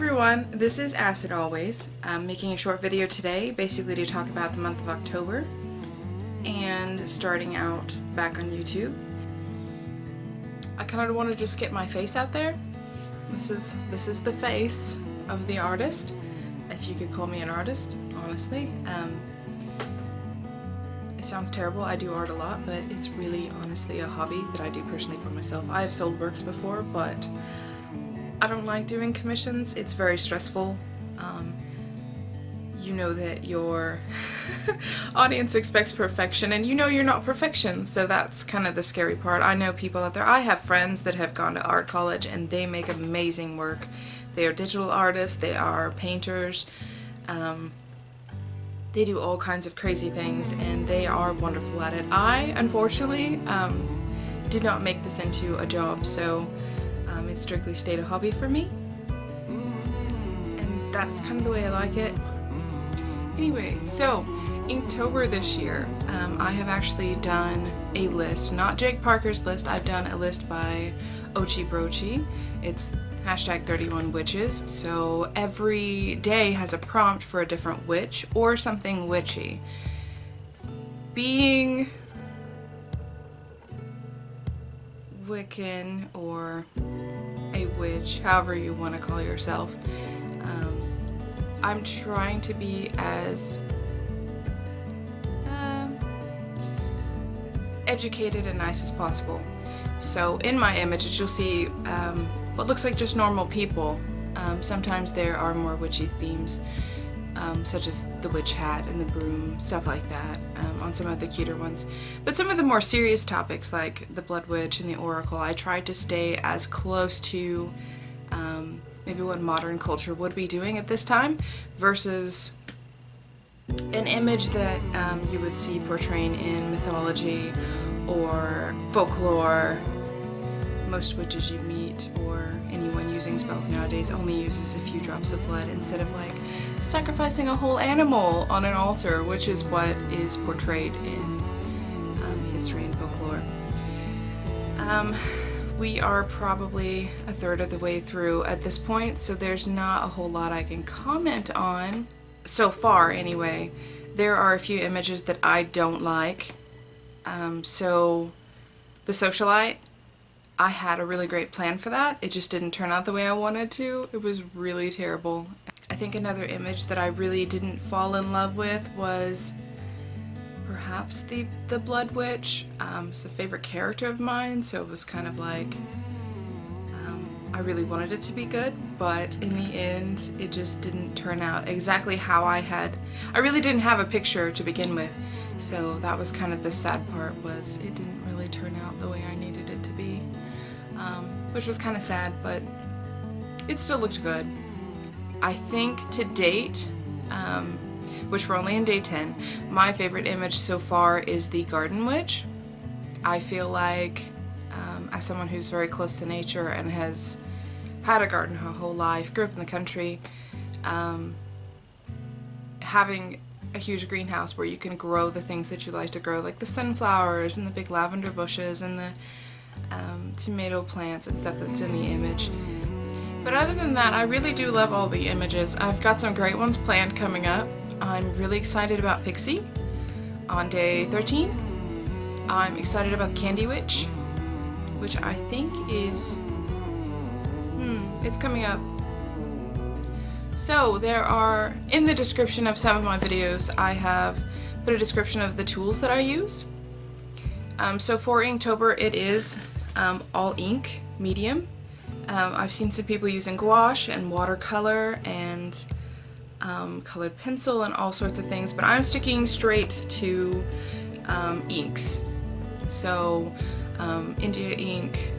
everyone, this is Acid Always. I'm making a short video today basically to talk about the month of October and starting out back on YouTube. I kind of want to just get my face out there. This is the face of the artist, if you could call me an artist, honestly. It sounds terrible, I do art a lot, but it's really honestly a hobby that I do personally for myself. I have sold works before, but I don't like doing commissions. It's very stressful. You know that your audience expects perfection, and you know you're not perfection, so that's kind of the scary part. I know people out there, I have friends that have gone to art college and they make amazing work. They are digital artists, they are painters, they do all kinds of crazy things and they are wonderful at it. I, unfortunately, did not make this into a job, so it strictly stayed a hobby for me, and that's kind of the way I like it. Anyway, so Inktober this year, I have actually done a list, not Jake Parker's list, I've done a list by Ochi Brochi. It's hashtag 31 witches, so every day has a prompt for a different witch or something witchy. Being Wiccan or a witch, however you want to call yourself, I'm trying to be as educated and nice as possible. So in my images you'll see what looks like just normal people. Sometimes there are more witchy themes, such as the witch hat and the broom, stuff like that, on some of the cuter ones. But some of the more serious topics like the Blood Witch and the Oracle, I tried to stay as close to maybe what modern culture would be doing at this time versus an image that you would see portraying in mythology or folklore. Most witches you meet or anyone using spells nowadays only uses a few drops of blood instead of like sacrificing a whole animal on an altar, which is what is portrayed in history and folklore. We are probably a third of the way through at this point, so there's not a whole lot I can comment on so far anyway. There are a few images that I don't like. So the socialite, I had a really great plan for that. It just didn't turn out the way I wanted to. It was really terrible. I think another image that I really didn't fall in love with was perhaps the Blood Witch. It's a favorite character of mine, so it was kind of like I really wanted it to be good, but in the end it just didn't turn out exactly how I really didn't have a picture to begin with, so that was kind of the sad part, was it didn't really turn out the way I needed it to be, which was kind of sad, but it still looked good. I think to date, which we're only in day 10, my favorite image so far is the Garden Witch. I feel like, as someone who's very close to nature and has had a garden her whole life, grew up in the country, having a huge greenhouse where you can grow the things that you like to grow, like the sunflowers and the big lavender bushes and the tomato plants and stuff that's in the image. But other than that, I really do love all the images. I've got some great ones planned coming up. I'm really excited about Pixie on day 13. I'm excited about the Candy Witch, which I think is, it's coming up. So there are, in the description of some of my videos, I have put a description of the tools that I use. So for Inktober, it is all ink medium. I've seen some people using gouache and watercolor and colored pencil and all sorts of things, but I'm sticking straight to inks. So India ink,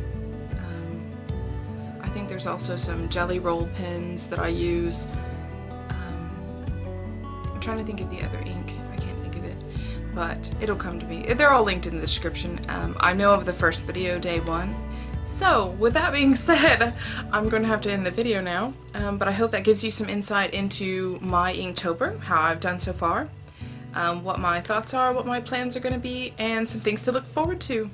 I think there's also some jelly roll pens that I use. I'm trying to think of the other ink, I can't think of it, but it'll come to me. They're all linked in the description. I know of the first video, day 1. So, with that being said, I'm going to have to end the video now, but I hope that gives you some insight into my Inktober, how I've done so far, what my thoughts are, what my plans are going to be, and some things to look forward to.